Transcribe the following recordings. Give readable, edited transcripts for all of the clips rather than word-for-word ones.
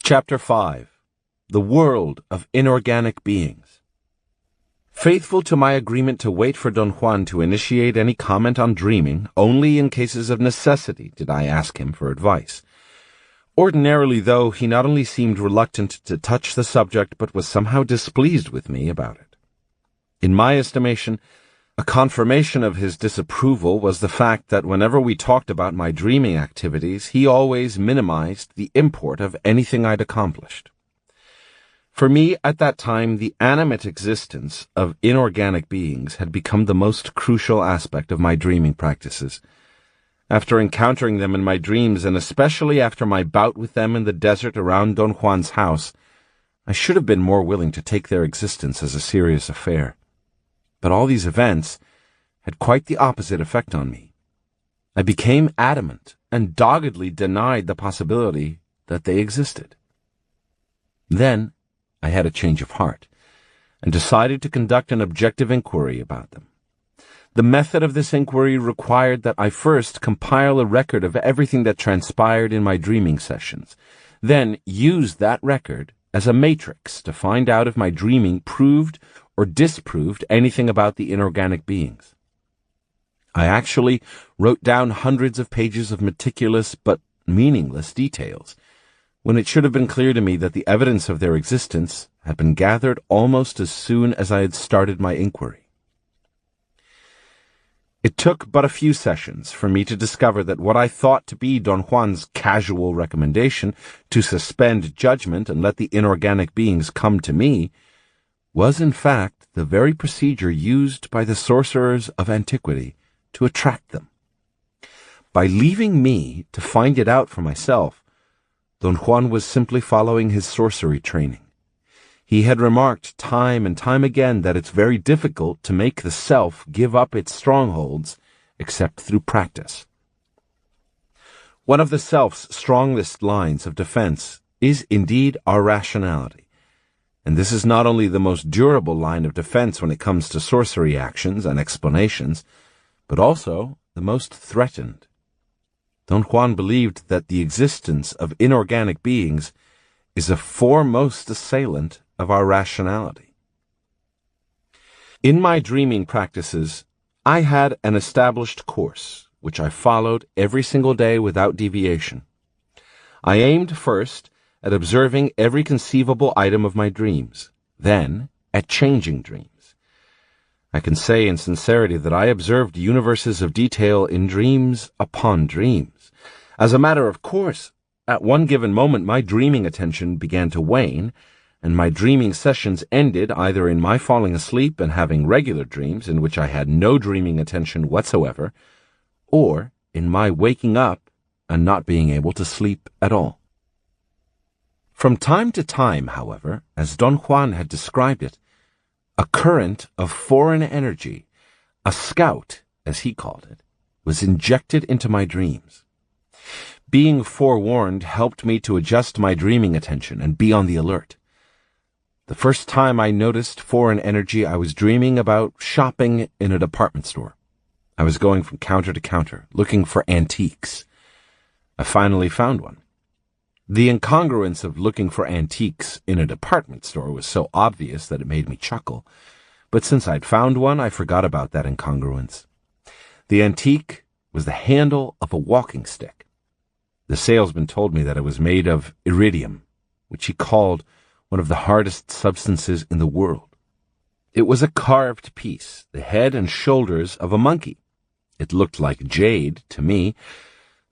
Chapter 5. The World of Inorganic Beings. Faithful to my agreement to wait for Don Juan to initiate any comment on dreaming, only in cases of necessity did I ask him for advice. Ordinarily, though, he not only seemed reluctant to touch the subject, but was somehow displeased with me about it. In my estimation, a confirmation of his disapproval was the fact that whenever we talked about my dreaming activities, he always minimized the import of anything I'd accomplished. For me, at that time, the animate existence of inorganic beings had become the most crucial aspect of my dreaming practices. After encountering them in my dreams, and especially after my bout with them in the desert around Don Juan's house, I should have been more willing to take their existence as a serious affair. But all these events had quite the opposite effect on me. I became adamant and doggedly denied the possibility that they existed. Then I had a change of heart and decided to conduct an objective inquiry about them. The method of this inquiry required that I first compile a record of everything that transpired in my dreaming sessions, then use that record as a matrix to find out if my dreaming proved or disproved anything about the inorganic beings. I actually wrote down hundreds of pages of meticulous but meaningless details, when it should have been clear to me that the evidence of their existence had been gathered almost as soon as I had started my inquiry. It took but a few sessions for me to discover that what I thought to be Don Juan's casual recommendation to suspend judgment and let the inorganic beings come to me was in fact the very procedure used by the sorcerers of antiquity to attract them. By leaving me to find it out for myself, Don Juan was simply following his sorcery training. He had remarked time and time again that it's very difficult to make the self give up its strongholds except through practice. One of the self's strongest lines of defense is indeed our rationality. And this is not only the most durable line of defense when it comes to sorcery actions and explanations, but also the most threatened. Don Juan believed that the existence of inorganic beings is a foremost assailant of our rationality. In my dreaming practices, I had an established course, which I followed every single day without deviation. I aimed first at observing every conceivable item of my dreams, then at changing dreams. I can say in sincerity that I observed universes of detail in dreams upon dreams. As a matter of course, at one given moment my dreaming attention began to wane, and my dreaming sessions ended either in my falling asleep and having regular dreams in which I had no dreaming attention whatsoever, or in my waking up and not being able to sleep at all. From time to time, however, as Don Juan had described it, a current of foreign energy, a scout, as he called it, was injected into my dreams. Being forewarned helped me to adjust my dreaming attention and be on the alert. The first time I noticed foreign energy, I was dreaming about shopping in a department store. I was going from counter to counter, looking for antiques. I finally found one. The incongruence of looking for antiques in a department store was so obvious that it made me chuckle, but since I'd found one, I forgot about that incongruence. The antique was the handle of a walking stick. The salesman told me that it was made of iridium, which he called one of the hardest substances in the world. It was a carved piece, the head and shoulders of a monkey. It looked like jade to me.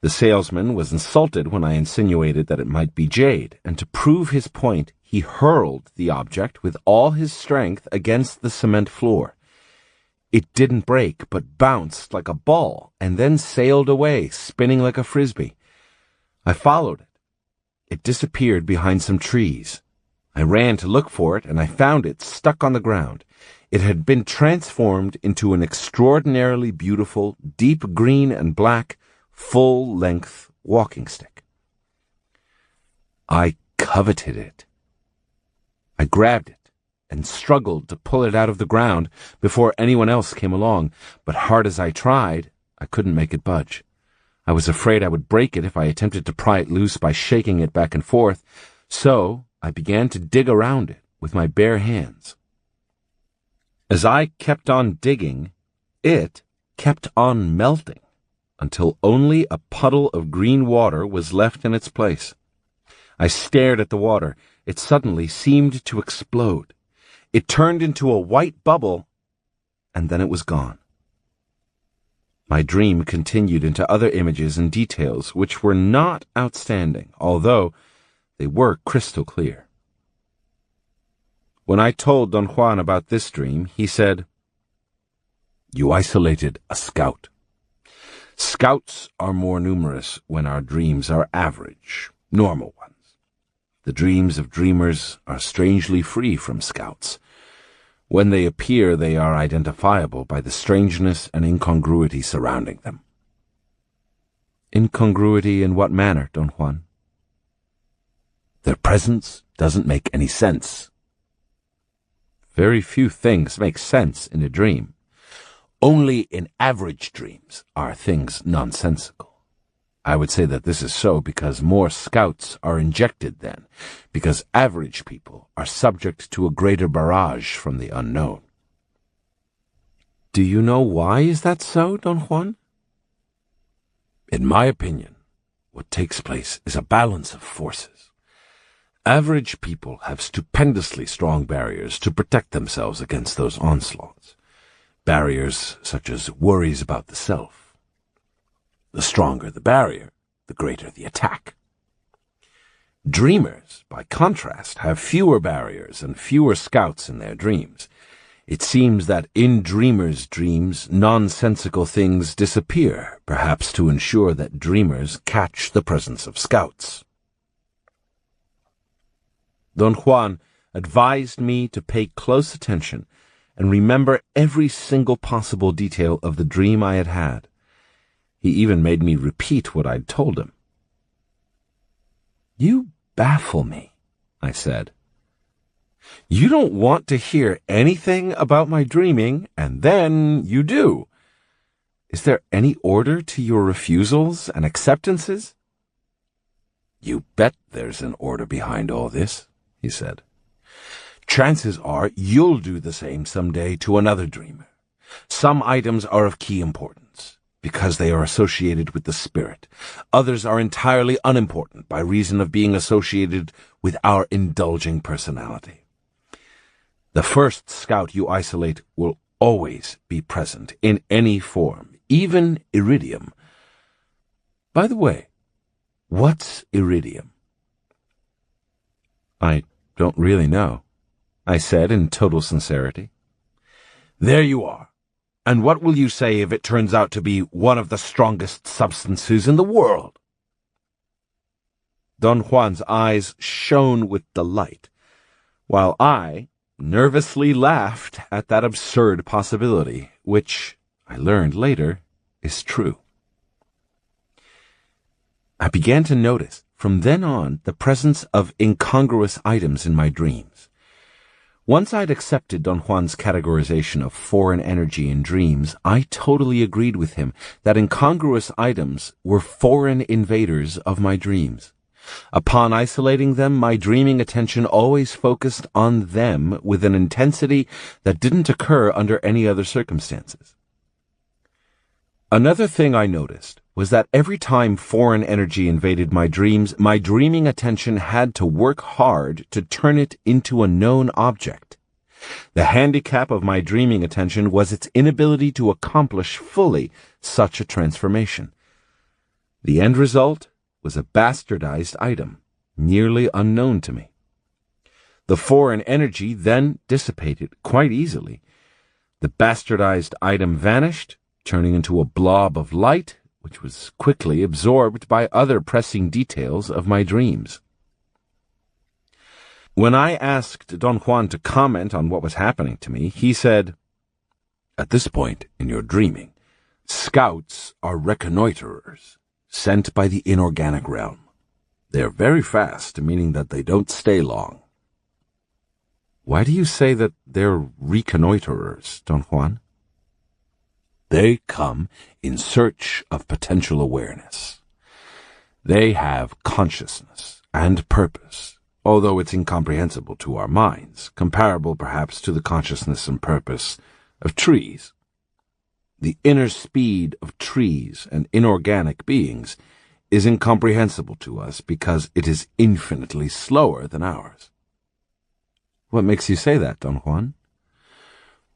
The salesman was insulted when I insinuated that it might be jade, and to prove his point, he hurled the object with all his strength against the cement floor. It didn't break, but bounced like a ball, and then sailed away, spinning like a frisbee. I followed it. It disappeared behind some trees. I ran to look for it, and I found it stuck on the ground. It had been transformed into an extraordinarily beautiful, deep green and black, full-length walking stick. I coveted it. I grabbed it and struggled to pull it out of the ground before anyone else came along, but hard as I tried, I couldn't make it budge. I was afraid I would break it if I attempted to pry it loose by shaking it back and forth, So I began to dig around it with my bare hands. As I kept on digging, it kept on melting until only a puddle of green water was left in its place. I stared at the water. It suddenly seemed to explode. It turned into a white bubble, and then it was gone. My dream continued into other images and details which were not outstanding, although they were crystal clear. When I told Don Juan about this dream, he said, "You isolated a scout. Scouts are more numerous when our dreams are average, normal ones. The dreams of dreamers are strangely free from scouts. When they appear, they are identifiable by the strangeness and incongruity surrounding them." Incongruity in what manner, Don Juan? Their presence doesn't make any sense. Very few things make sense in a dream. Only in average dreams are things nonsensical. I would say that this is so because more scouts are injected then, because average people are subject to a greater barrage from the unknown. Do you know why is that so, Don Juan? In my opinion, what takes place is a balance of forces. Average people have stupendously strong barriers to protect themselves against those onslaughts. Barriers such as worries about the self. The stronger the barrier, the greater the attack. Dreamers, by contrast, have fewer barriers and fewer scouts in their dreams. It seems that in dreamers' dreams, nonsensical things disappear, perhaps to ensure that dreamers catch the presence of scouts. Don Juan advised me to pay close attention and remember every single possible detail of the dream I had had. He even made me repeat what I'd told him. "You baffle me," I said. "You don't want to hear anything about my dreaming, and then you do. Is there any order to your refusals and acceptances?" "You bet there's an order behind all this," he said. "Chances are you'll do the same someday to another dreamer. Some items are of key importance, because they are associated with the spirit. Others are entirely unimportant by reason of being associated with our indulging personality. The first scout you isolate will always be present in any form, even iridium. By the way, what's iridium?" "I don't really know," I said in total sincerity. "There you are. And what will you say if it turns out to be one of the strongest substances in the world?" Don Juan's eyes shone with delight, while I nervously laughed at that absurd possibility, which, I learned later, is true. I began to notice, from then on, the presence of incongruous items in my dreams. Once I'd accepted Don Juan's categorization of foreign energy in dreams, I totally agreed with him that incongruous items were foreign invaders of my dreams. Upon isolating them, my dreaming attention always focused on them with an intensity that didn't occur under any other circumstances. Another thing I noticed was that every time foreign energy invaded my dreams, my dreaming attention had to work hard to turn it into a known object. The handicap of my dreaming attention was its inability to accomplish fully such a transformation. The end result was a bastardized item, nearly unknown to me. The foreign energy then dissipated quite easily. The bastardized item vanished, turning into a blob of light, which was quickly absorbed by other pressing details of my dreams. When I asked Don Juan to comment on what was happening to me, he said, "At this point in your dreaming, scouts are reconnoiterers, sent by the inorganic realm. They are very fast, meaning that they don't stay long." "Why do you say that they're reconnoiterers, Don Juan?" "They come in search of potential awareness. They have consciousness and purpose, although it's incomprehensible to our minds, comparable perhaps to the consciousness and purpose of trees. The inner speed of trees and inorganic beings is incomprehensible to us because it is infinitely slower than ours. What makes you say that, Don Juan?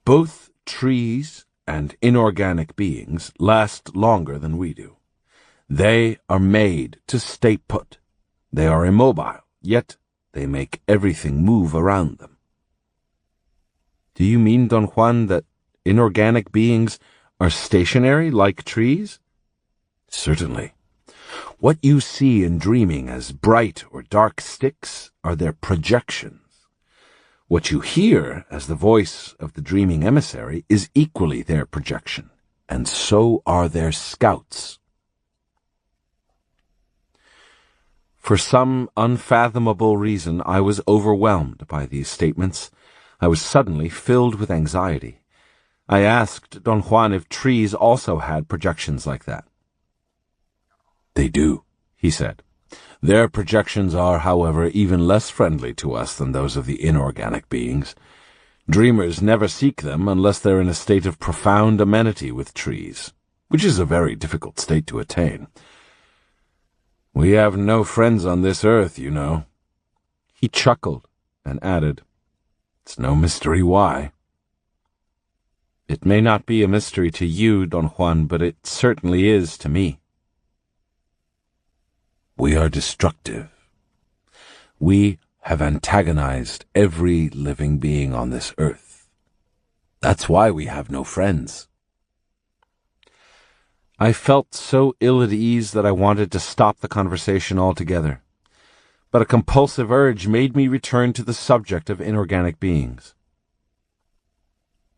Both trees and inorganic beings last longer than we do. They are made to stay put. They are immobile, yet they make everything move around them. Do you mean, Don Juan, that inorganic beings are stationary like trees? Certainly. What you see in dreaming as bright or dark sticks are their projections. What you hear as the voice of the dreaming emissary is equally their projection, and so are their scouts. For some unfathomable reason, I was overwhelmed by these statements. I was suddenly filled with anxiety. I asked Don Juan if trees also had projections like that. They do, he said. Their projections are, however, even less friendly to us than those of the inorganic beings. Dreamers never seek them unless they're in a state of profound amenity with trees, which is a very difficult state to attain. We have no friends on this earth, you know. He chuckled and added, It's no mystery why. It may not be a mystery to you, Don Juan, but it certainly is to me. We are destructive. We have antagonized every living being on this earth. That's why we have no friends. I felt so ill at ease that I wanted to stop the conversation altogether, but a compulsive urge made me return to the subject of inorganic beings.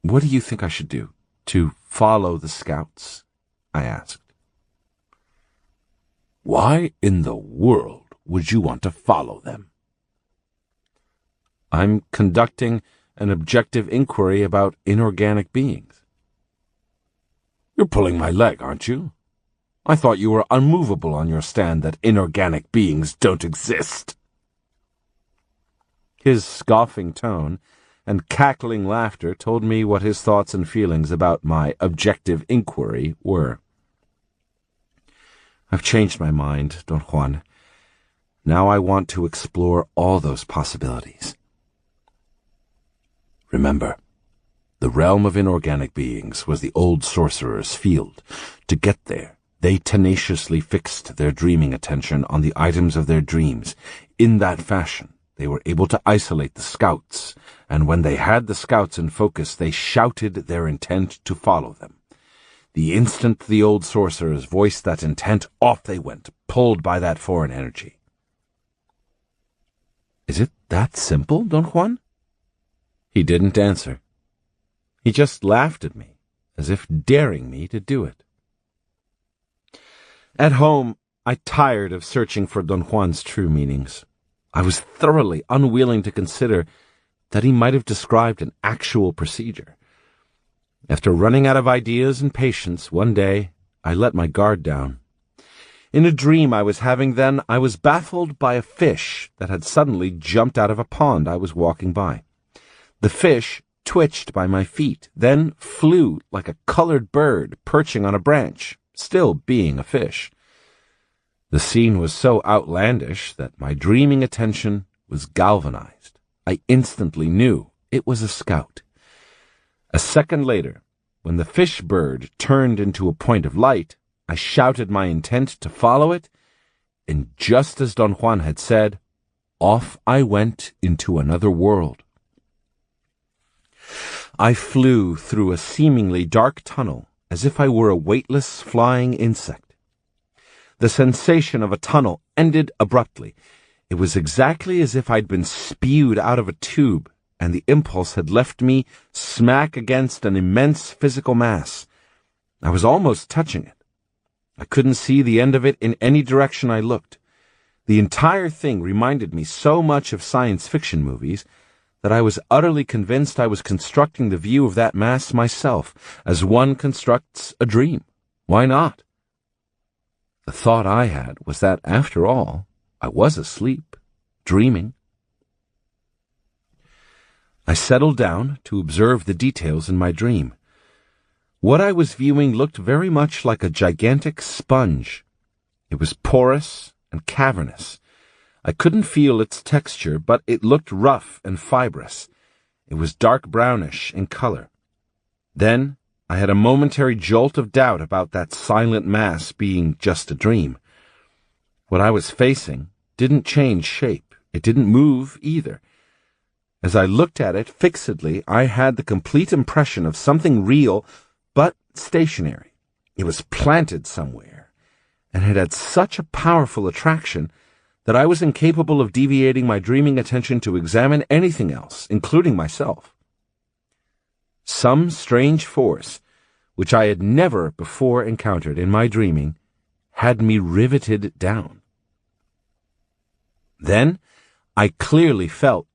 What do you think I should do? To follow the scouts? I asked. Why in the world would you want to follow them? I'm conducting an objective inquiry about inorganic beings. You're pulling my leg, aren't you? I thought you were unmovable on your stand that inorganic beings don't exist. His scoffing tone and cackling laughter told me what his thoughts and feelings about my objective inquiry were. I've changed my mind, Don Juan. Now I want to explore all those possibilities. Remember, the realm of inorganic beings was the old sorcerer's field. To get there, they tenaciously fixed their dreaming attention on the items of their dreams. In that fashion, they were able to isolate the scouts, and when they had the scouts in focus, they shouted their intent to follow them. The instant the old sorcerers voiced that intent, off they went, pulled by that foreign energy. Is it that simple, Don Juan? He didn't answer. He just laughed at me, as if daring me to do it. At home, I tired of searching for Don Juan's true meanings. I was thoroughly unwilling to consider that he might have described an actual procedure. After running out of ideas and patience, one day I let my guard down. In a dream I was having then, I was baffled by a fish that had suddenly jumped out of a pond I was walking by. The fish twitched by my feet, then flew like a colored bird perching on a branch, still being a fish. The scene was so outlandish that my dreaming attention was galvanized. I instantly knew it was a scout. A second later, when the fish bird turned into a point of light, I shouted my intent to follow it, and just as Don Juan had said, off I went into another world. I flew through a seemingly dark tunnel as if I were a weightless flying insect. The sensation of a tunnel ended abruptly. It was exactly as if I'd been spewed out of a tube, and the impulse had left me smack against an immense physical mass. I was almost touching it. I couldn't see the end of it in any direction I looked. The entire thing reminded me so much of science fiction movies that I was utterly convinced I was constructing the view of that mass myself, as one constructs a dream. Why not? The thought I had was that, after all, I was asleep, dreaming, I settled down to observe the details in my dream. What I was viewing looked very much like a gigantic sponge. It was porous and cavernous. I couldn't feel its texture, but it looked rough and fibrous. It was dark brownish in color. Then I had a momentary jolt of doubt about that silent mass being just a dream. What I was facing didn't change shape. It didn't move either. As I looked at it fixedly, I had the complete impression of something real but stationary. It was planted somewhere, and it had such a powerful attraction that I was incapable of deviating my dreaming attention to examine anything else, including myself. Some strange force, which I had never before encountered in my dreaming, had me riveted down. Then I clearly felt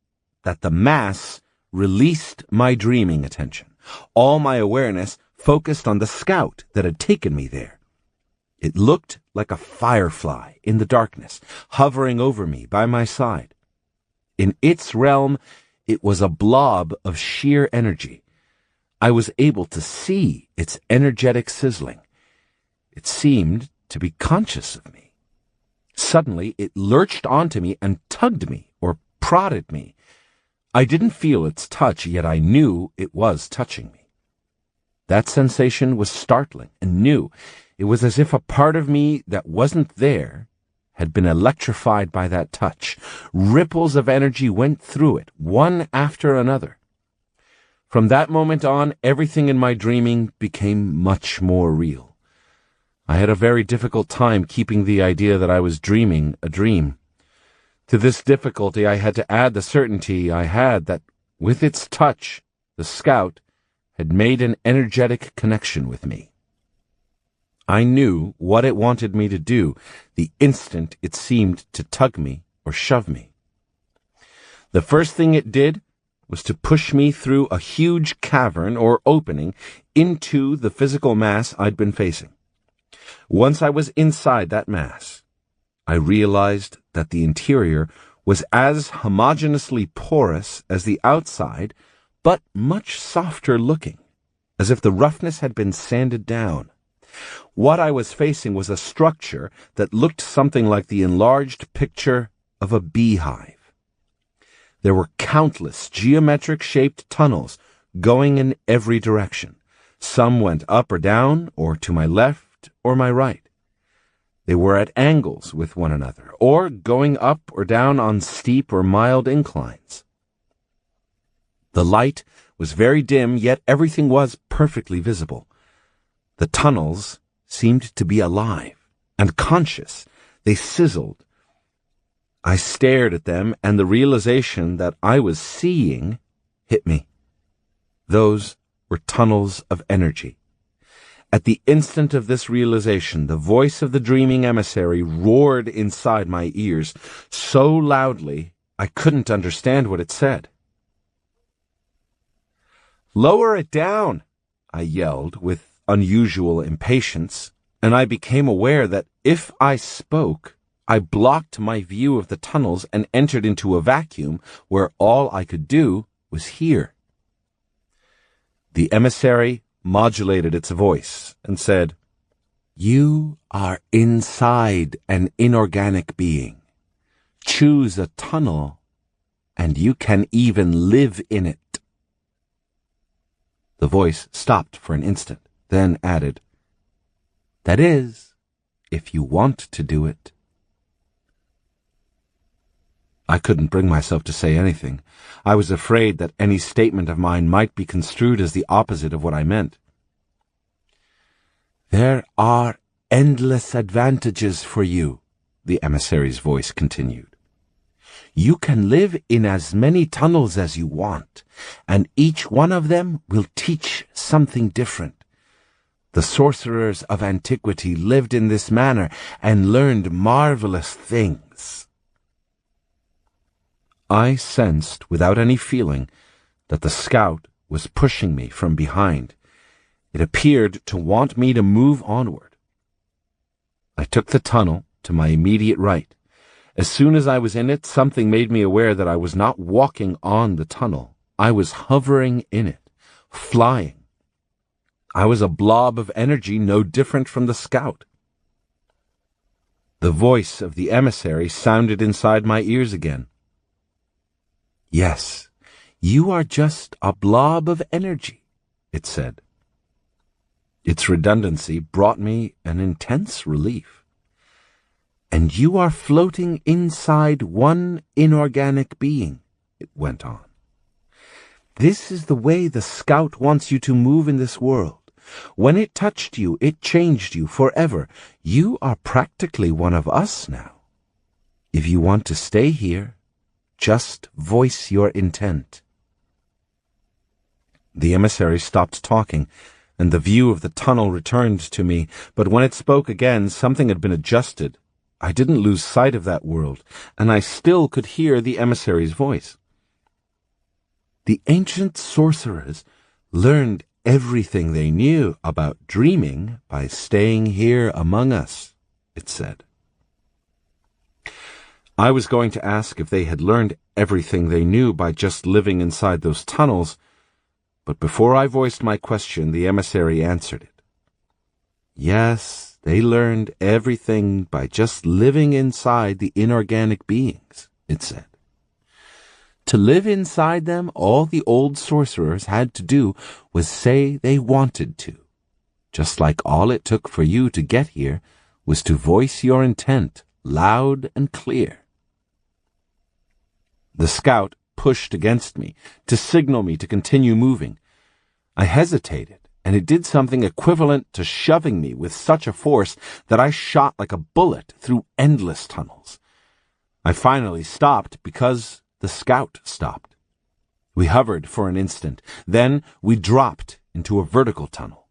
that the mass released my dreaming attention. All my awareness focused on the scout that had taken me there. It looked like a firefly in the darkness, hovering over me by my side. In its realm, it was a blob of sheer energy. I was able to see its energetic sizzling. It seemed to be conscious of me. Suddenly, it lurched onto me and tugged me or prodded me. I didn't feel its touch, yet I knew it was touching me. That sensation was startling and new. It was as if a part of me that wasn't there had been electrified by that touch. Ripples of energy went through it, one after another. From that moment on, everything in my dreaming became much more real. I had a very difficult time keeping the idea that I was dreaming a dream. To this difficulty I had to add the certainty I had that, with its touch, the scout had made an energetic connection with me. I knew what it wanted me to do the instant it seemed to tug me or shove me. The first thing it did was to push me through a huge cavern or opening into the physical mass I'd been facing. Once I was inside that mass, I realized that the interior was as homogeneously porous as the outside, but much softer looking, as if the roughness had been sanded down. What I was facing was a structure that looked something like the enlarged picture of a beehive. There were countless geometric-shaped tunnels going in every direction. Some went up or down, or to my left or my right. They were at angles with one another, or going up or down on steep or mild inclines. The light was very dim, yet everything was perfectly visible. The tunnels seemed to be alive and conscious. They sizzled. I stared at them, and the realization that I was seeing hit me. Those were tunnels of energy. At the instant of this realization, the voice of the dreaming emissary roared inside my ears so loudly I couldn't understand what it said. "Lower it down," I yelled with unusual impatience, and I became aware that if I spoke, I blocked my view of the tunnels and entered into a vacuum where all I could do was hear. The emissary modulated its voice and said, "You are inside an inorganic being. Choose a tunnel, and you can even live in it." The voice stopped for an instant, then added, "That is, if you want to do it." I couldn't bring myself to say anything. I was afraid that any statement of mine might be construed as the opposite of what I meant. "There are endless advantages for you," the emissary's voice continued. "You can live in as many tunnels as you want, and each one of them will teach something different. The sorcerers of antiquity lived in this manner and learned marvelous things." I sensed, without any feeling, that the scout was pushing me from behind. It appeared to want me to move onward. I took the tunnel to my immediate right. As soon as I was in it, something made me aware that I was not walking on the tunnel. I was hovering in it, flying. I was a blob of energy no different from the scout. The voice of the emissary sounded inside my ears again. "Yes, you are just a blob of energy," it said. Its redundancy brought me an intense relief. "And you are floating inside one inorganic being," it went on. "This is the way the scout wants you to move in this world. When it touched you, it changed you forever. You are practically one of us now. If you want to stay here, just voice your intent." The emissary stopped talking, and the view of the tunnel returned to me, but when it spoke again, something had been adjusted. I didn't lose sight of that world, and I still could hear the emissary's voice. "The ancient sorcerers learned everything they knew about dreaming by staying here among us," it said. I was going to ask if they had learned everything they knew by just living inside those tunnels, but before I voiced my question, the emissary answered it. "Yes, they learned everything by just living inside the inorganic beings," it said. To live inside them, all the old sorcerers had to do was say they wanted to, just like all it took for you to get here was to voice your intent loud and clear. The scout pushed against me to signal me to continue moving. I hesitated, and it did something equivalent to shoving me with such a force that I shot like a bullet through endless tunnels. I finally stopped because the scout stopped. We hovered for an instant. Then we dropped into a vertical tunnel.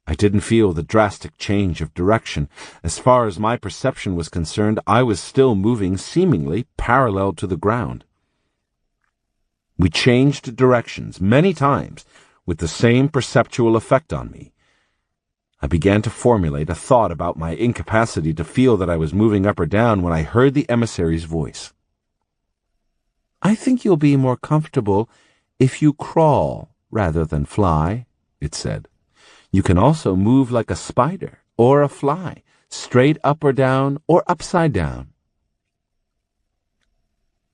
I didn't feel the drastic change of direction. As far as my perception was concerned, I was still moving seemingly parallel to the ground. We changed directions many times with the same perceptual effect on me. I began to formulate a thought about my incapacity to feel that I was moving up or down when I heard the emissary's voice. "I think you'll be more comfortable if you crawl rather than fly," it said. "You can also move like a spider or a fly, straight up or down or upside down."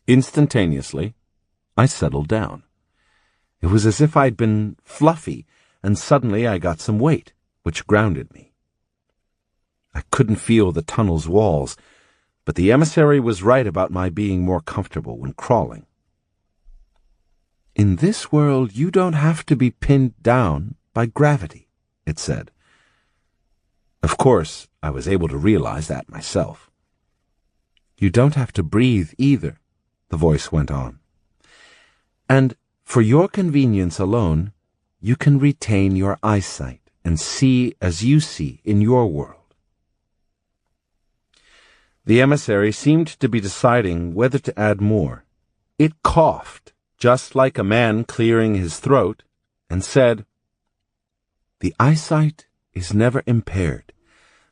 Instantaneously, I settled down. It was as if I'd been fluffy, and suddenly I got some weight, which grounded me. I couldn't feel the tunnel's walls, but the emissary was right about my being more comfortable when crawling. "In this world, you don't have to be pinned down by gravity," it said. Of course, I was able to realize that myself. "You don't have to breathe either," the voice went on. "And for your convenience alone, you can retain your eyesight and see as you see in your world." The emissary seemed to be deciding whether to add more. It coughed, just like a man clearing his throat, and said, "The eyesight is never impaired.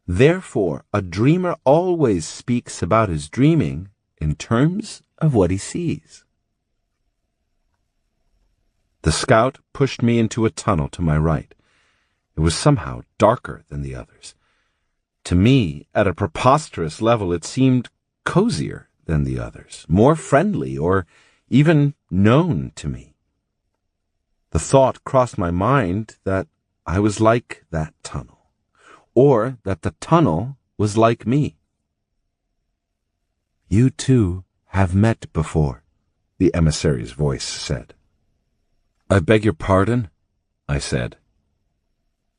Therefore, a dreamer always speaks about his dreaming in terms of what he sees." The scout pushed me into a tunnel to my right. It was somehow darker than the others. To me, at a preposterous level, it seemed cozier than the others, more friendly, or even known to me. The thought crossed my mind that I was like that tunnel, or that the tunnel was like me. "You two have met before," the emissary's voice said. "I beg your pardon?" I said.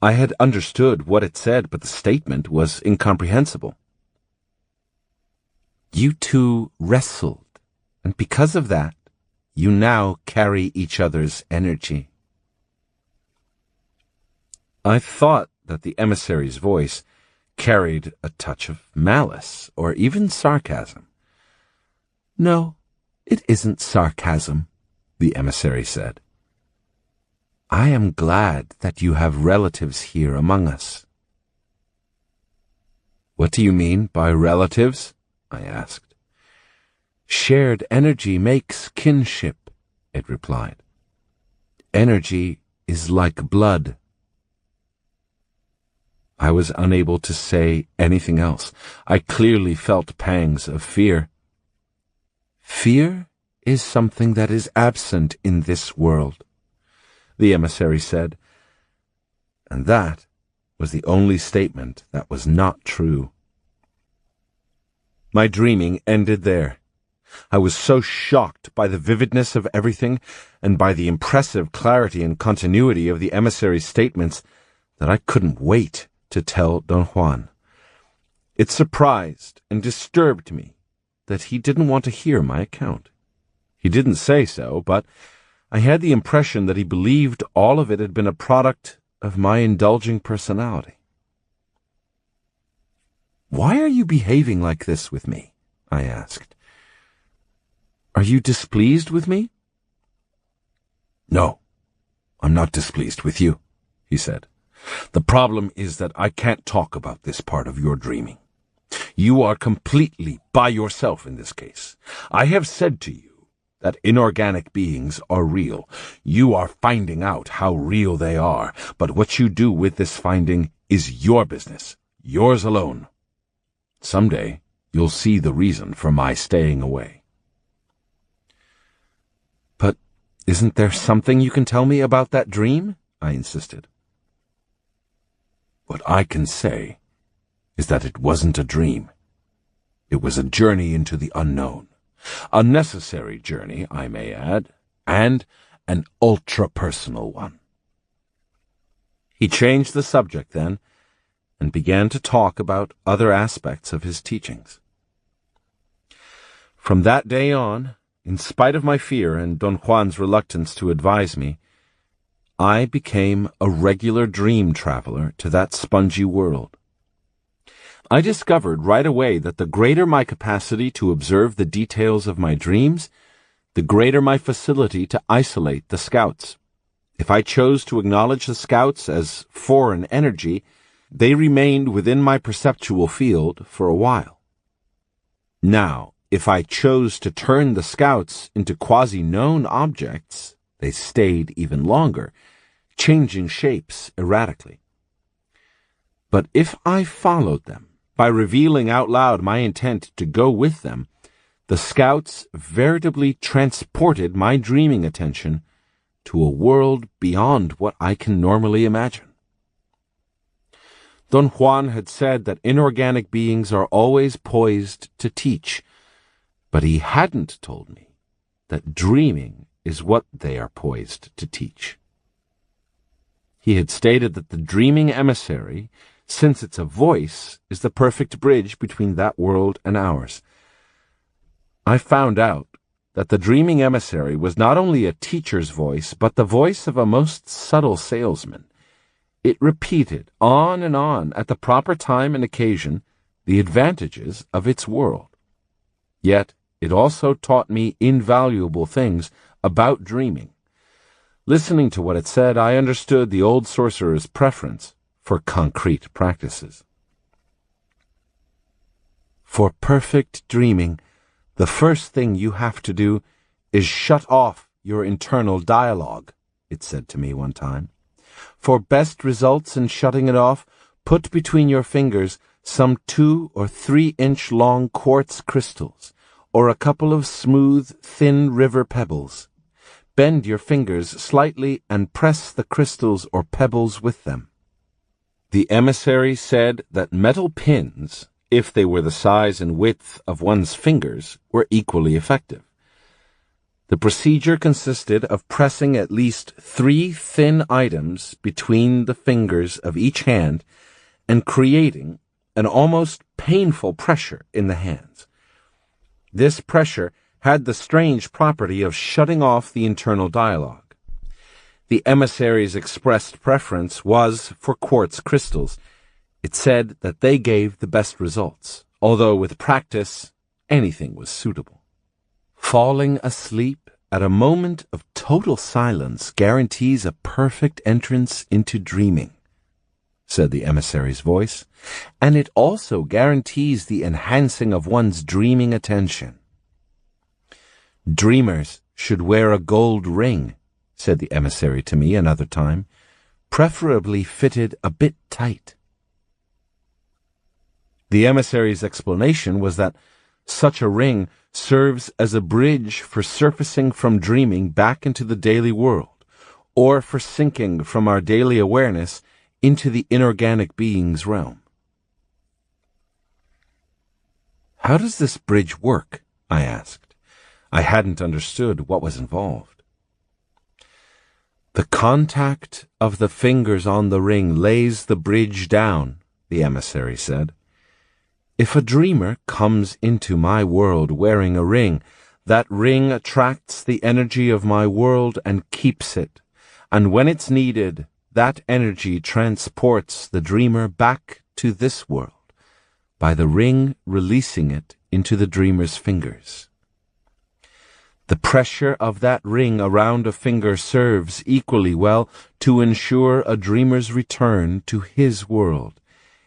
I had understood what it said, but the statement was incomprehensible. "You two wrestled, and because of that, you now carry each other's energy." I thought that the emissary's voice carried a touch of malice, or even sarcasm. "No, it isn't sarcasm," the emissary said. "I am glad that you have relatives here among us." "What do you mean by relatives?" I asked. "Shared energy makes kinship. it replied. Energy is like blood. I was unable to say anything else. I clearly felt pangs of fear. Fear is something that is absent in this world, the emissary said, and that was the only statement that was not true. My dreaming ended there. I was so shocked by the vividness of everything and by the impressive clarity and continuity of the emissary's statements that I couldn't wait to tell Don Juan. It surprised and disturbed me that he didn't want to hear my account. He didn't say so, but I had the impression that he believed all of it had been a product of my indulging personality. "Why are you behaving like this with me?" I asked. "Are you displeased with me?" "No, I'm not displeased with you," he said. "The problem is that I can't talk about this part of your dreaming. You are completely by yourself in this case. I have said to you that inorganic beings are real. You are finding out how real they are, but what you do with this finding is your business, yours alone. Someday, you'll see the reason for my staying away." "But isn't there something you can tell me about that dream?" I insisted. "What I can say is that it wasn't a dream. It was a journey into the unknown. A necessary journey, I may add, and an ultra-personal one." He changed the subject then, and began to talk about other aspects of his teachings. From that day on, in spite of my fear and Don Juan's reluctance to advise me, I became a regular dream traveler to that spongy world. I discovered right away that the greater my capacity to observe the details of my dreams, the greater my facility to isolate the scouts. If I chose to acknowledge the scouts as foreign energy, they remained within my perceptual field for a while. Now, if I chose to turn the scouts into quasi-known objects, they stayed even longer, changing shapes erratically. But if I followed them, by revealing out loud my intent to go with them, the scouts veritably transported my dreaming attention to a world beyond what I can normally imagine. Don Juan had said that inorganic beings are always poised to teach, but he hadn't told me that dreaming is what they are poised to teach. He had stated that the dreaming emissary, since it's a voice, is the perfect bridge between that world and ours. I found out that the dreaming emissary was not only a teacher's voice, but the voice of a most subtle salesman. It repeated on and on at the proper time and occasion the advantages of its world. Yet it also taught me invaluable things about dreaming. Listening to what it said, I understood the old sorcerer's preference for concrete practices. For perfect dreaming, the first thing you have to do is shut off your internal dialogue, it said to me one time. For best results in shutting it off, put between your fingers some 2 or 3 inch long quartz crystals, or a couple of smooth, thin river pebbles. Bend your fingers slightly and press the crystals or pebbles with them. The emissary said that metal pins, if they were the size and width of one's fingers, were equally effective. The procedure consisted of pressing at least 3 thin items between the fingers of each hand and creating an almost painful pressure in the hands. This pressure had the strange property of shutting off the internal dialogue. The emissary's expressed preference was for quartz crystals. It said that they gave the best results, although with practice, anything was suitable. Falling asleep at a moment of total silence guarantees a perfect entrance into dreaming, said the emissary's voice, and it also guarantees the enhancing of one's dreaming attention. Dreamers should wear a gold ring," said the emissary to me another time, "preferably fitted a bit tight." The emissary's explanation was that such a ring serves as a bridge for surfacing from dreaming back into the daily world, or for sinking from our daily awareness into the inorganic being's realm. "How does this bridge work?" I asked. I hadn't understood what was involved. "The contact of the fingers on the ring lays the bridge down," the emissary said. "If a dreamer comes into my world wearing a ring, that ring attracts the energy of my world and keeps it, and when it's needed, that energy transports the dreamer back to this world, by the ring releasing it into the dreamer's fingers. The pressure of that ring around a finger serves equally well to ensure a dreamer's return to his world.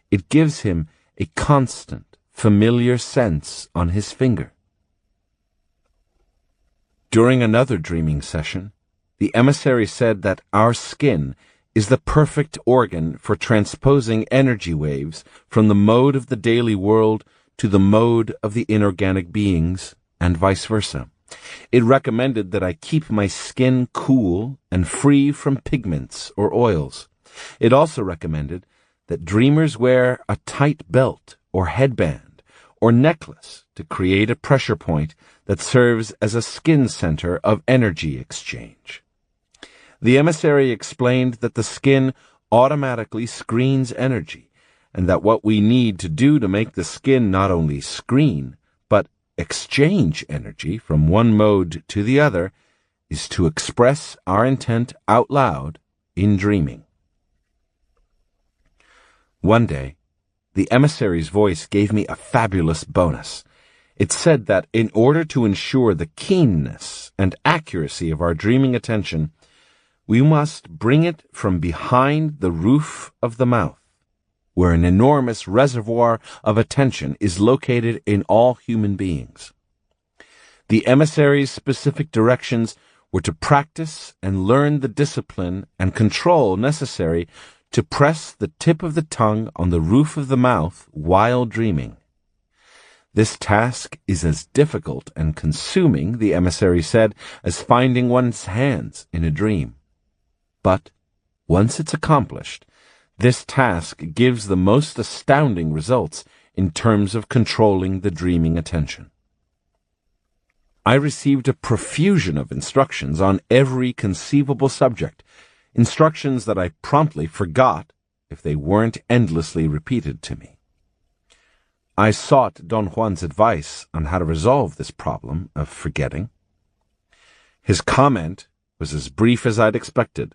It gives him a constant, familiar sense on his finger." During another dreaming session, the emissary said that our skin is the perfect organ for transposing energy waves from the mode of the daily world to the mode of the inorganic beings, and vice versa. It recommended that I keep my skin cool and free from pigments or oils. It also recommended that dreamers wear a tight belt or headband or necklace to create a pressure point that serves as a skin center of energy exchange. The emissary explained that the skin automatically screens energy, and that what we need to do to make the skin not only screen, but exchange energy from one mode to the other is to express our intent out loud in dreaming. One day, the emissary's voice gave me a fabulous bonus. It said that in order to ensure the keenness and accuracy of our dreaming attention, we must bring it from behind the roof of the mouth, where an enormous reservoir of attention is located in all human beings. The emissary's specific directions were to practice and learn the discipline and control necessary to press the tip of the tongue on the roof of the mouth while dreaming. This task is as difficult and consuming, the emissary said, as finding one's hands in a dream. But once it's accomplished, this task gives the most astounding results in terms of controlling the dreaming attention. I received a profusion of instructions on every conceivable subject, instructions that I promptly forgot if they weren't endlessly repeated to me. I sought Don Juan's advice on how to resolve this problem of forgetting. His comment was as brief as I'd expected.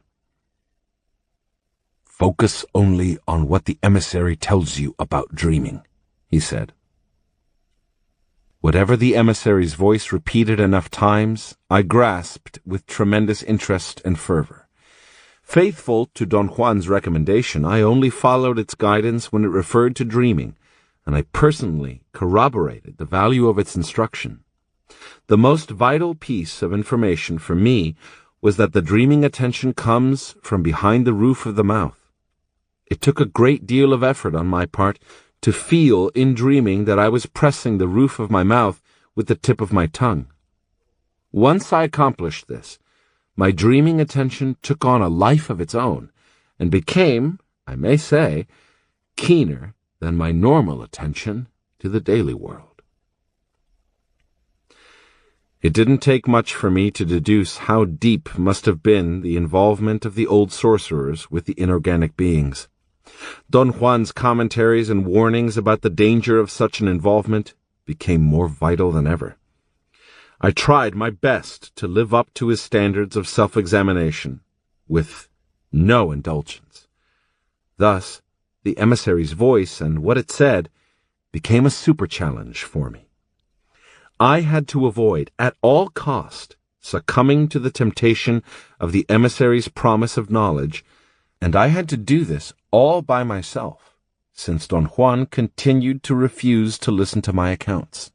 "Focus only on what the emissary tells you about dreaming," he said. Whatever the emissary's voice repeated enough times, I grasped with tremendous interest and fervor. Faithful to Don Juan's recommendation, I only followed its guidance when it referred to dreaming, and I personally corroborated the value of its instruction. The most vital piece of information for me was that the dreaming attention comes from behind the roof of the mouth. It took a great deal of effort on my part to feel in dreaming that I was pressing the roof of my mouth with the tip of my tongue. Once I accomplished this, my dreaming attention took on a life of its own and became, I may say, keener than my normal attention to the daily world. It didn't take much for me to deduce how deep must have been the involvement of the old sorcerers with the inorganic beings. Don Juan's commentaries and warnings about the danger of such an involvement became more vital than ever. I tried my best to live up to his standards of self-examination, with no indulgence. Thus, the emissary's voice and what it said became a super challenge for me. I had to avoid, at all cost, succumbing to the temptation of the emissary's promise of knowledge, and I had to do this all by myself, since Don Juan continued to refuse to listen to my accounts.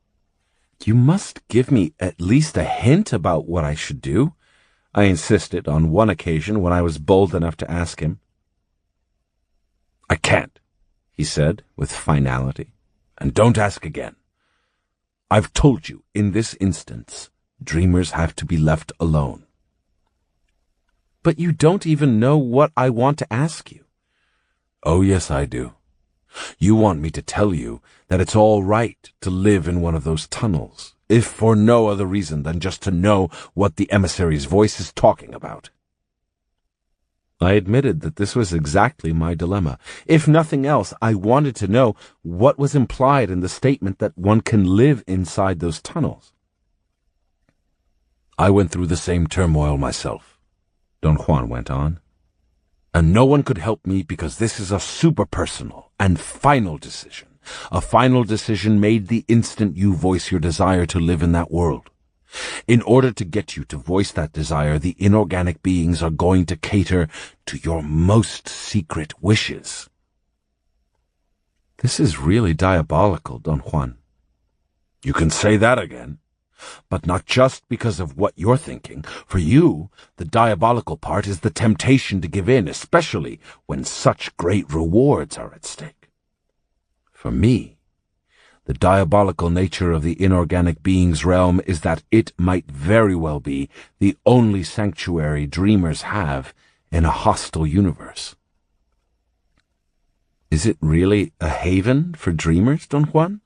You must give me at least a hint about what I should do, I insisted on one occasion when I was bold enough to ask him. I can't, he said with finality, and don't ask again. I've told you, in this instance, dreamers have to be left alone. But you don't even know what I want to ask you. Oh, yes, I do. You want me to tell you that it's all right to live in one of those tunnels, if for no other reason than just to know what the emissary's voice is talking about. I admitted that this was exactly my dilemma. If nothing else, I wanted to know what was implied in the statement that one can live inside those tunnels. I went through the same turmoil myself, Don Juan went on. And no one could help me because this is a super-personal and final decision. A final decision made the instant you voice your desire to live in that world. In order to get you to voice that desire, the inorganic beings are going to cater to your most secret wishes. This is really diabolical, Don Juan. You can say that again. But not just because of what you're thinking. For you, the diabolical part is the temptation to give in, especially when such great rewards are at stake. For me, the diabolical nature of the inorganic being's realm is that it might very well be the only sanctuary dreamers have in a hostile universe. Is it really a haven for dreamers, Don Juan?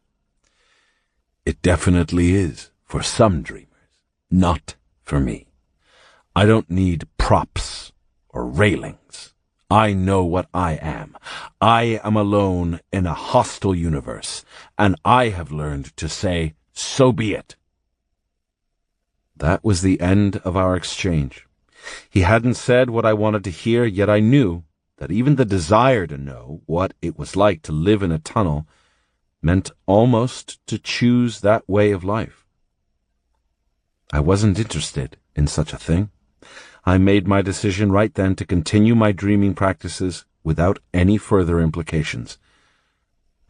It definitely is. For some dreamers, not for me. I don't need props or railings. I know what I am. I am alone in a hostile universe, and I have learned to say, so be it. That was the end of our exchange. He hadn't said what I wanted to hear, yet I knew that even the desire to know what it was like to live in a tunnel meant almost to choose that way of life. I wasn't interested in such a thing. I made my decision right then to continue my dreaming practices without any further implications.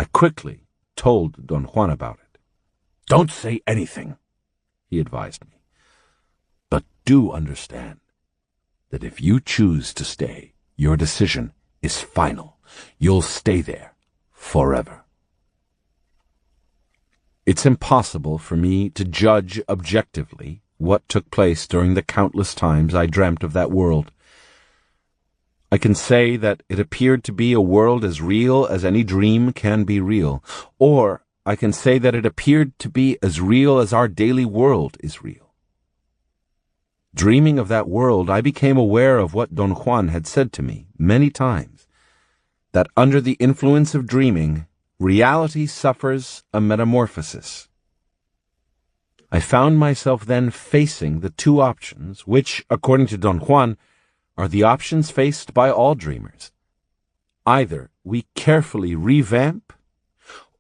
I quickly told Don Juan about it. Don't say anything, he advised me. But do understand that if you choose to stay, your decision is final. You'll stay there forever. It's impossible for me to judge objectively what took place during the countless times I dreamt of that world. I can say that it appeared to be a world as real as any dream can be real, or I can say that it appeared to be as real as our daily world is real. Dreaming of that world, I became aware of what Don Juan had said to me many times, that under the influence of dreaming, reality suffers a metamorphosis. I found myself then facing the two options, which, according to Don Juan, are the options faced by all dreamers. Either we carefully revamp,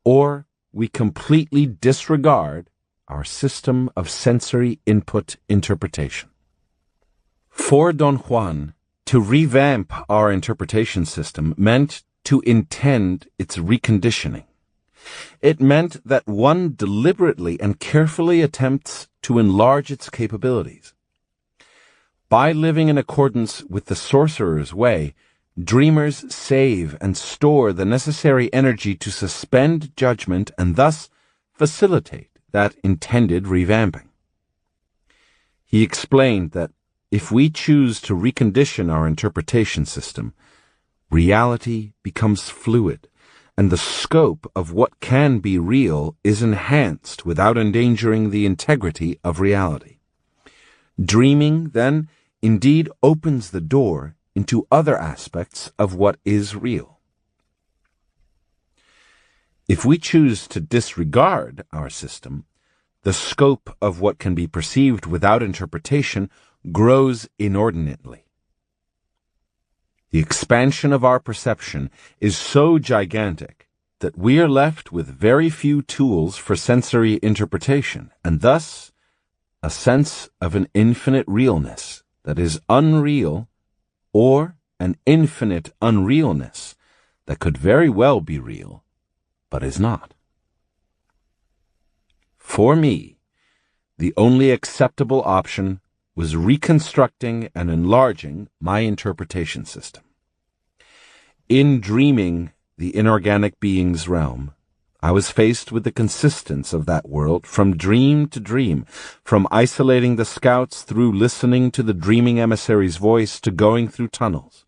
or we completely disregard our system of sensory input interpretation. For Don Juan, to revamp our interpretation system meant to intend its reconditioning. It meant that one deliberately and carefully attempts to enlarge its capabilities. By living in accordance with the sorcerer's way, dreamers save and store the necessary energy to suspend judgment and thus facilitate that intended revamping. He explained that if we choose to recondition our interpretation system, reality becomes fluid, and the scope of what can be real is enhanced without endangering the integrity of reality. Dreaming, then, indeed opens the door into other aspects of what is real. If we choose to disregard our system, the scope of what can be perceived without interpretation grows inordinately. The expansion of our perception is so gigantic that we are left with very few tools for sensory interpretation, and thus a sense of an infinite realness that is unreal, or an infinite unrealness that could very well be real, but is not. For me, The only acceptable option was reconstructing and enlarging my interpretation system. In dreaming the inorganic being's realm, I was faced with the consistence of that world from dream to dream, from isolating the scouts through listening to the dreaming emissary's voice to going through tunnels.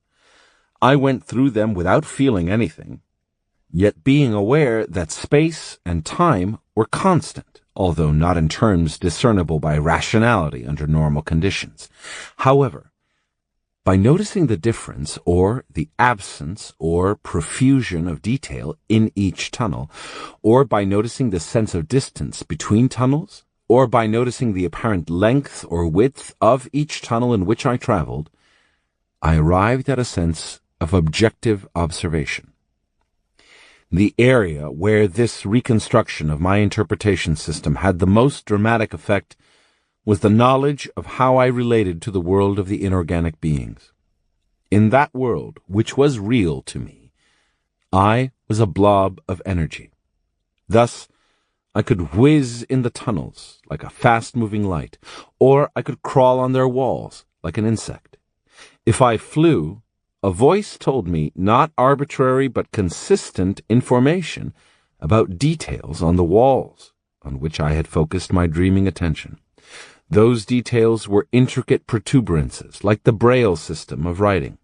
I went through them without feeling anything, yet being aware that space and time were constant, although not in terms discernible by rationality under normal conditions. However, by noticing the difference or the absence or profusion of detail in each tunnel, or by noticing the sense of distance between tunnels, or by noticing the apparent length or width of each tunnel in which I traveled, I arrived at a sense of objective observation. The area where this reconstruction of my interpretation system had the most dramatic effect was the knowledge of how I related to the world of the inorganic beings. In that world, which was real to me, I was a blob of energy. Thus, I could whiz in the tunnels like a fast-moving light, or I could crawl on their walls like an insect. If I flew, a voice told me not arbitrary but consistent information about details on the walls on which I had focused my dreaming attention. Those details were intricate protuberances, like the Braille system of writing.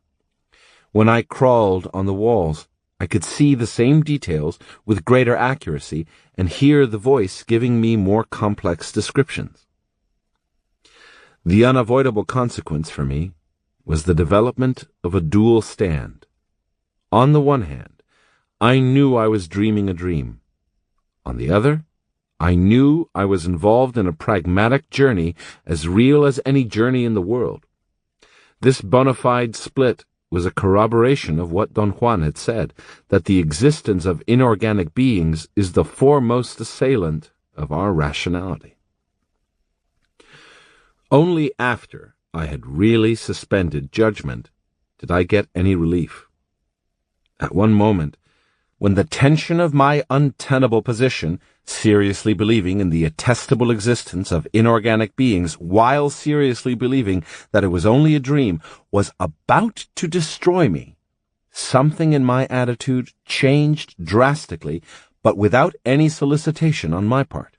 When I crawled on the walls, I could see the same details with greater accuracy and hear the voice giving me more complex descriptions. The unavoidable consequence for me was the development of a dual stand. On the one hand, I knew I was dreaming a dream. On the other, I knew I was involved in a pragmatic journey as real as any journey in the world. This bona fide split was a corroboration of what Don Juan had said, that the existence of inorganic beings is the foremost assailant of our rationality. Only after I had really suspended judgment did I get any relief. At one moment, when the tension of my untenable position, seriously believing in the attestable existence of inorganic beings while seriously believing that it was only a dream, was about to destroy me, something in my attitude changed drastically, but without any solicitation on my part.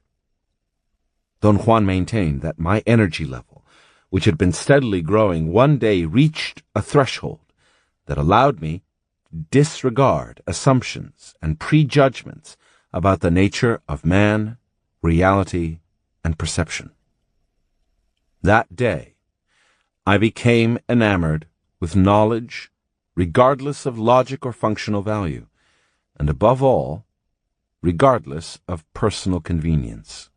Don Juan maintained that my energy level, which had been steadily growing, one day reached a threshold that allowed me disregard assumptions and prejudgments about the nature of man, reality, and perception. That day, I became enamored with knowledge, regardless of logic or functional value, and above all, regardless of personal convenience.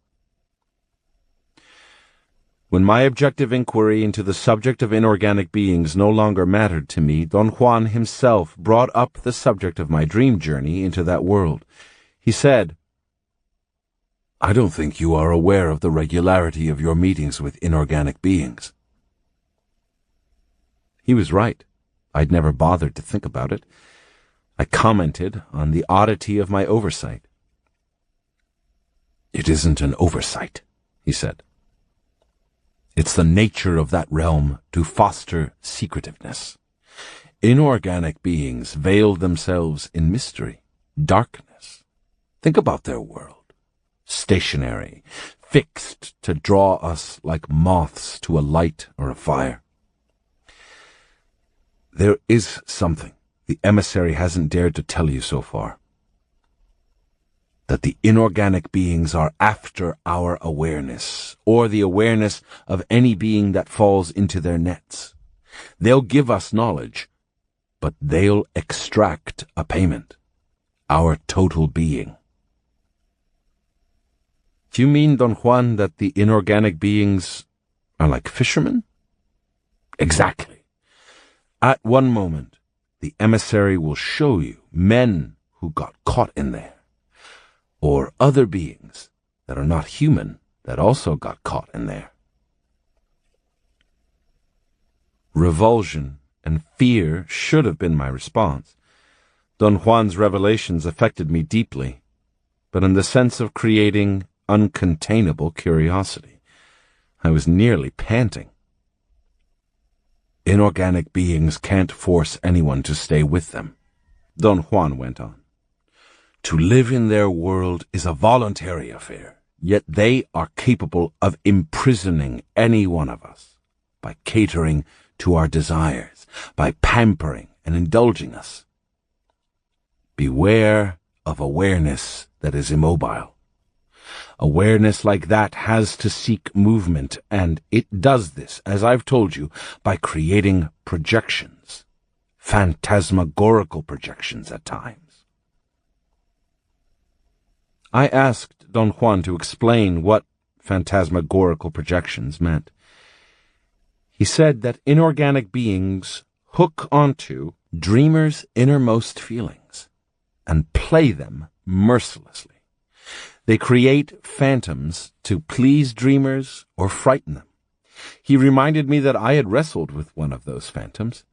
When my objective inquiry into the subject of inorganic beings no longer mattered to me, Don Juan himself brought up the subject of my dream journey into that world. He said, "I don't think you are aware of the regularity of your meetings with inorganic beings." He was right. I'd never bothered to think about it. I commented on the oddity of my oversight. "It isn't an oversight," he said. "It's the nature of that realm to foster secretiveness. Inorganic beings veiled themselves in mystery, darkness. Think about their world. Stationary, fixed to draw us like moths to a light or a fire. There is something the emissary hasn't dared to tell you so far. That the inorganic beings are after our awareness, or the awareness of any being that falls into their nets. They'll give us knowledge, but they'll extract a payment, our total being." "Do you mean, Don Juan, that the inorganic beings are like fishermen?" "Exactly. At one moment, the emissary will show you men who got caught in there, or other beings that are not human that also got caught in there." Revulsion and fear should have been my response. Don Juan's revelations affected me deeply, but in the sense of creating uncontainable curiosity. I was nearly panting. Inorganic beings can't force anyone to stay with them, Don Juan went on. To live in their world is a voluntary affair, yet they are capable of imprisoning any one of us by catering to our desires, by pampering and indulging us. Beware of awareness that is immobile. Awareness like that has to seek movement, and it does this, as I've told you, by creating projections, phantasmagorical projections at times. I asked Don Juan to explain what phantasmagorical projections meant. He said that inorganic beings hook onto dreamers' innermost feelings and play them mercilessly. They create phantoms to please dreamers or frighten them. He reminded me that I had wrestled with one of those phantoms.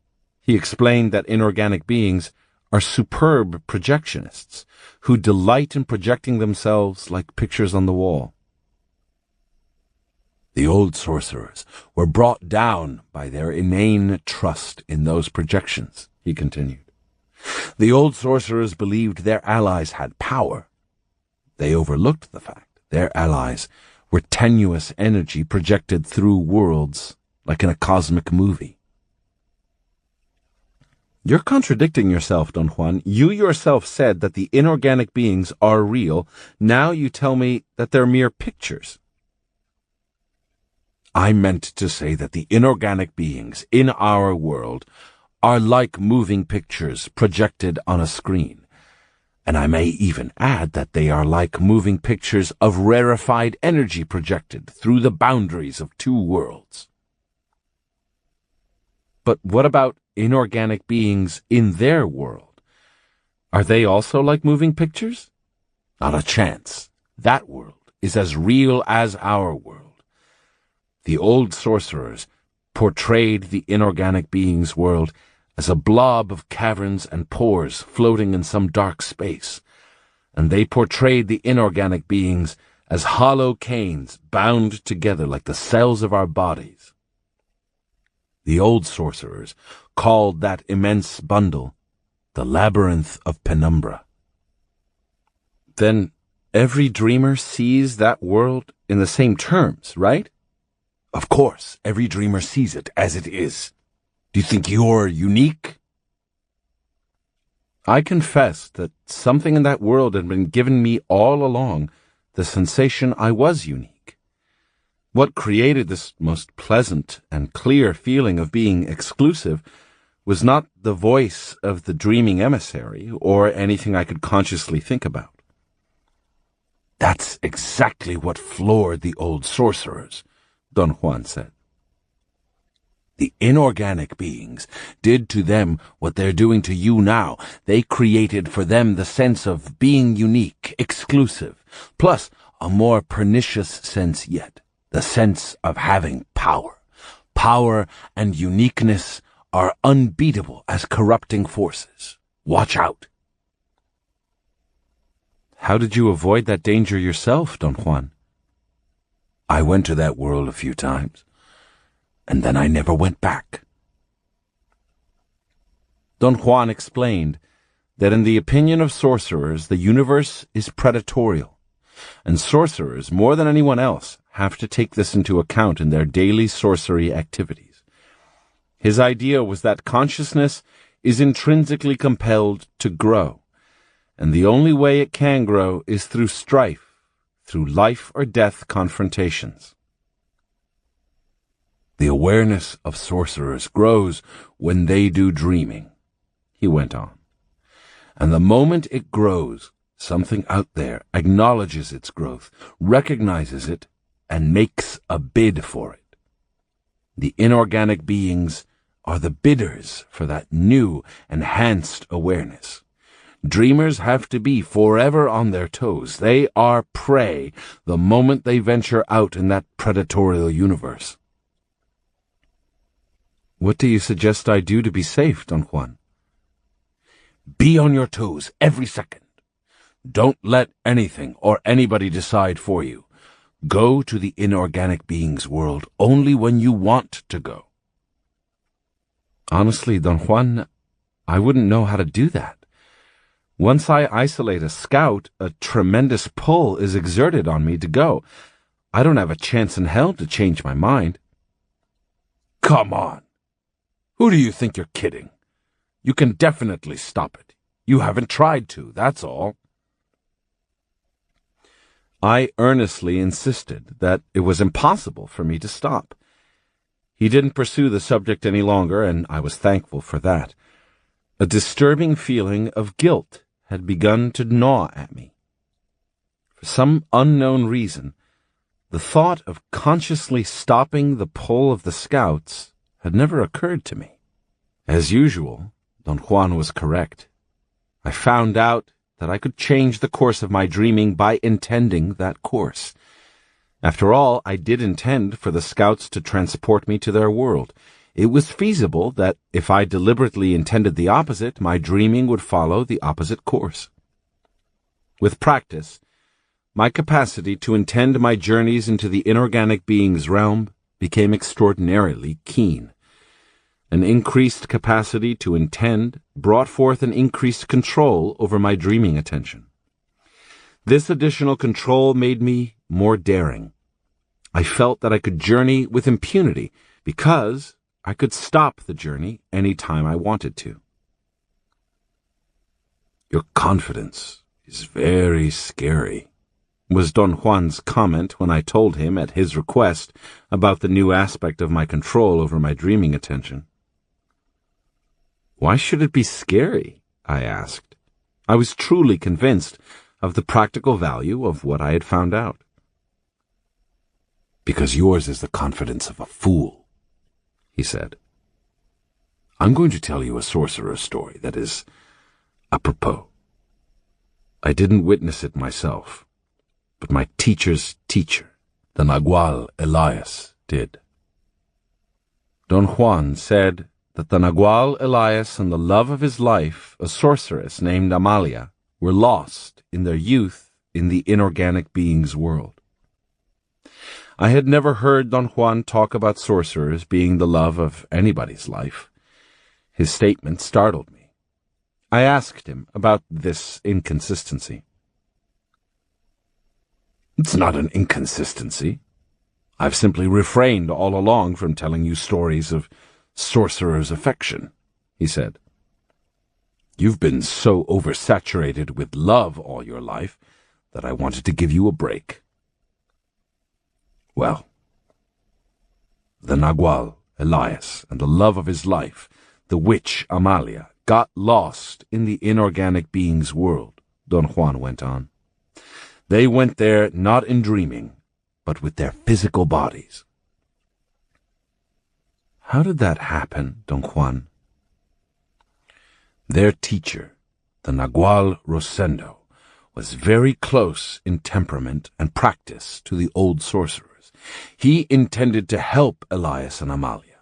He explained that inorganic beings are superb projectionists who delight in projecting themselves like pictures on the wall. The old sorcerers were brought down by their inane trust in those projections, he continued. The old sorcerers believed their allies had power. They overlooked the fact their allies were tenuous energy projected through worlds like in a cosmic movie. You're contradicting yourself, Don Juan. You yourself said that the inorganic beings are real. Now you tell me that they're mere pictures. I meant to say that the inorganic beings in our world are like moving pictures projected on a screen. And I may even add that they are like moving pictures of rarefied energy projected through the boundaries of two worlds. But what about inorganic beings in their world? Are they also like moving pictures? Not a chance. That world is as real as our world. The old sorcerers portrayed the inorganic beings' world as a blob of caverns and pores floating in some dark space, and they portrayed the inorganic beings as hollow canes bound together like the cells of our bodies. The old sorcerers called that immense bundle the labyrinth of penumbra. Then every dreamer sees that world in the same terms, right? Of course, every dreamer sees it as it is. Do you think you're unique? I confess that something in that world had been given me all along, the sensation I was unique. What created this most pleasant and clear feeling of being exclusive was not the voice of the dreaming emissary or anything I could consciously think about. That's exactly what floored the old sorcerers, Don Juan said. The inorganic beings did to them what they're doing to you now. They created for them the sense of being unique, exclusive, plus a more pernicious sense yet, the sense of having power. Power and uniqueness are unbeatable as corrupting forces. Watch out. How did you avoid that danger yourself, Don Juan? I went to that world a few times, and then I never went back. Don Juan explained that in the opinion of sorcerers, the universe is predatorial, and sorcerers, more than anyone else, have to take this into account in their daily sorcery activities. His idea was that consciousness is intrinsically compelled to grow, and the only way it can grow is through strife, through life or death confrontations. The awareness of sorcerers grows when they do dreaming, he went on. And the moment it grows, something out there acknowledges its growth, recognizes it, and makes a bid for it. The inorganic beings are the bidders for that new, enhanced awareness. Dreamers have to be forever on their toes. They are prey the moment they venture out in that predatorial universe. What do you suggest I do to be safe, Don Juan? Be on your toes every second. Don't let anything or anybody decide for you. Go to the inorganic being's world only when you want to go. Honestly, Don Juan, I wouldn't know how to do that. Once I isolate a scout, a tremendous pull is exerted on me to go. I don't have a chance in hell to change my mind. Come on. Who do you think you're kidding? You can definitely stop it. You haven't tried to, that's all. I earnestly insisted that it was impossible for me to stop. He didn't pursue the subject any longer, and I was thankful for that. A disturbing feeling of guilt had begun to gnaw at me. For some unknown reason, the thought of consciously stopping the pull of the scouts had never occurred to me. As usual, Don Juan was correct. I found out that I could change the course of my dreaming by intending that course. After all, I did intend for the scouts to transport me to their world. It was feasible that if I deliberately intended the opposite, my dreaming would follow the opposite course. With practice, my capacity to intend my journeys into the inorganic being's realm became extraordinarily keen. An increased capacity to intend brought forth an increased control over my dreaming attention. This additional control made me more daring. I felt that I could journey with impunity because I could stop the journey any time I wanted to. Your confidence is very scary, was Don Juan's comment when I told him, at his request, about the new aspect of my control over my dreaming attention. Why should it be scary? I asked. I was truly convinced of the practical value of what I had found out. Because yours is the confidence of a fool, he said. I'm going to tell you a sorcerer's story that is apropos. I didn't witness it myself, but my teacher's teacher, the Nagual Elias, did. Don Juan said that the Nagual Elias and the love of his life, a sorceress named Amalia, were lost in their youth in the inorganic being's world. I had never heard Don Juan talk about sorcerers being the love of anybody's life. His statement startled me. I asked him about this inconsistency. It's not an inconsistency. I've simply refrained all along from telling you stories of sorcerer's affection, he said. You've been so oversaturated with love all your life that I wanted to give you a break. Well, the Nagual, Elias, and the love of his life, the witch Amalia, got lost in the inorganic being's world, Don Juan went on. They went there not in dreaming, but with their physical bodies. How did that happen, Don Juan? Their teacher, the Nagual Rosendo, was very close in temperament and practice to the old sorcerers. He intended to help Elias and Amalia,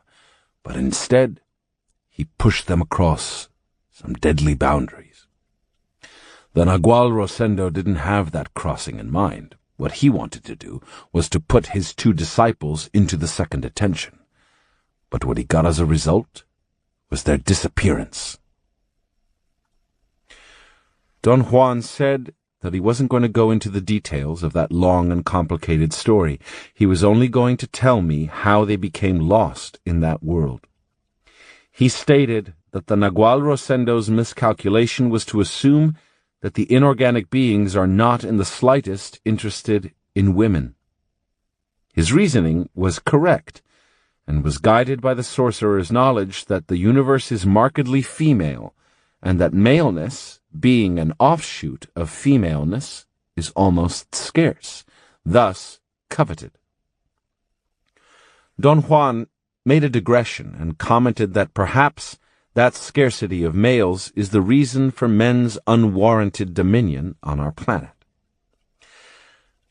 but instead he pushed them across some deadly boundaries. The Nagual Rosendo didn't have that crossing in mind. What he wanted to do was to put his two disciples into the second attention. But what he got as a result was their disappearance. Don Juan said that he wasn't going to go into the details of that long and complicated story. He was only going to tell me how they became lost in that world. He stated that the Nagual Rosendo's miscalculation was to assume that the inorganic beings are not in the slightest interested in women. His reasoning was correct, and was guided by the sorcerer's knowledge that the universe is markedly female, and that maleness, being an offshoot of femaleness, is almost scarce, thus coveted. Don Juan made a digression and commented that perhaps that scarcity of males is the reason for men's unwarranted dominion on our planet.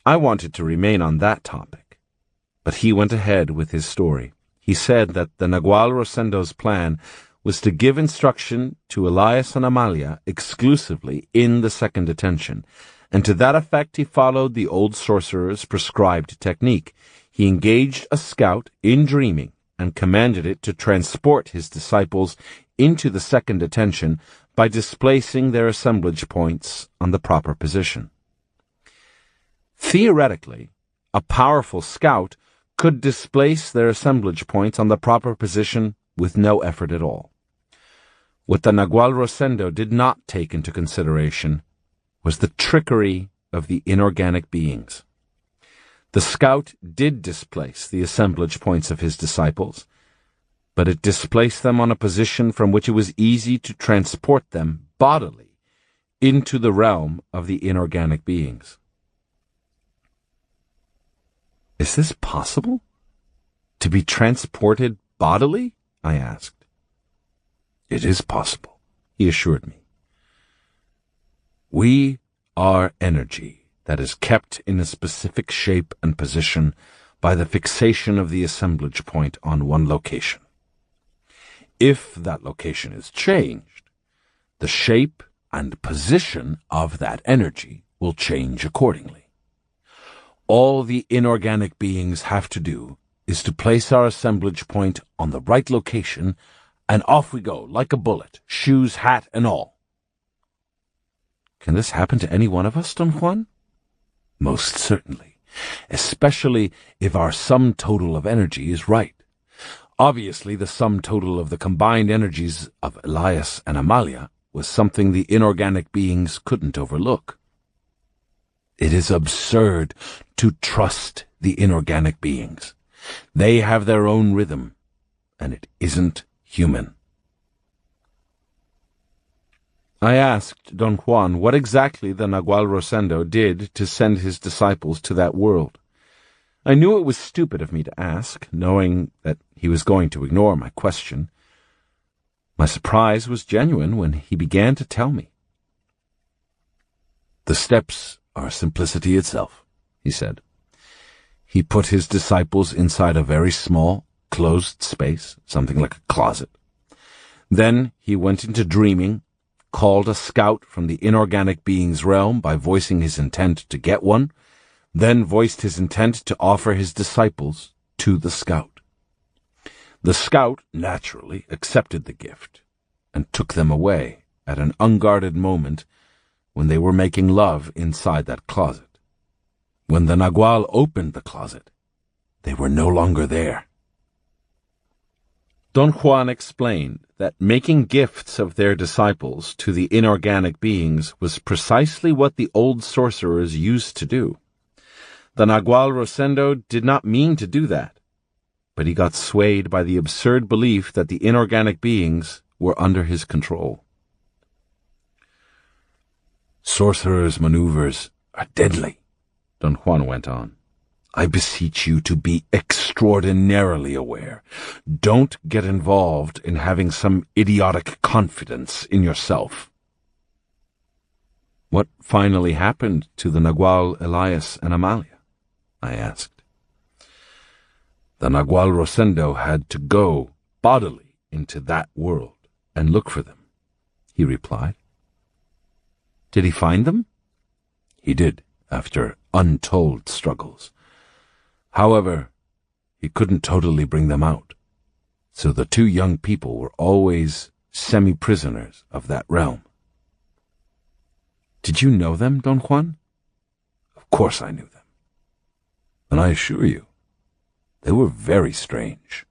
I wanted to remain on that topic, but he went ahead with his story. He said that the Nagual Rosendo's plan was to give instruction to Elias and Amalia exclusively in the second attention, and to that effect he followed the old sorcerer's prescribed technique. He engaged a scout in dreaming and commanded it to transport his disciples into the second attention by displacing their assemblage points on the proper position. Theoretically, a powerful scout could displace their assemblage points on the proper position with no effort at all. What the Nagual Rosendo did not take into consideration was the trickery of the inorganic beings. The scout did displace the assemblage points of his disciples, but it displaced them on a position from which it was easy to transport them bodily into the realm of the inorganic beings. Is this possible? To be transported bodily? I asked. It is possible, he assured me. We are energy that is kept in a specific shape and position by the fixation of the assemblage point on one location. If that location is changed, the shape and position of that energy will change accordingly. All the inorganic beings have to do is to place our assemblage point on the right location, and off we go, like a bullet, shoes, hat, and all. Can this happen to any one of us, Don Juan? Most certainly, especially if our sum total of energy is right. Obviously, the sum total of the combined energies of Elias and Amalia was something the inorganic beings couldn't overlook. It is absurd to trust the inorganic beings. They have their own rhythm, and it isn't human. I asked Don Juan what exactly the Nagual Rosendo did to send his disciples to that world. I knew it was stupid of me to ask, knowing that he was going to ignore my question. My surprise was genuine when he began to tell me. The steps are simplicity itself, he said. He put his disciples inside a very small, closed space, something like a closet. Then he went into dreaming, called a scout from the inorganic being's realm by voicing his intent to get one, then voiced his intent to offer his disciples to the scout. The scout naturally accepted the gift and took them away at an unguarded moment when they were making love inside that closet. When the Nagual opened the closet, they were no longer there. Don Juan explained that making gifts of their disciples to the inorganic beings was precisely what the old sorcerers used to do. The Nagual Rosendo did not mean to do that, but he got swayed by the absurd belief that the inorganic beings were under his control. Sorcerers' maneuvers are deadly, Don Juan went on. I beseech you to be extraordinarily aware. Don't get involved in having some idiotic confidence in yourself. What finally happened to the Nagual, Elias, and Amalia? I asked. The Nagual Rosendo had to go bodily into that world and look for them, he replied. Did he find them? He did, after untold struggles. However, he couldn't totally bring them out, so the two young people were always semi-prisoners of that realm. Did you know them, Don Juan? Of course I knew them. And I assure you, they were very strange.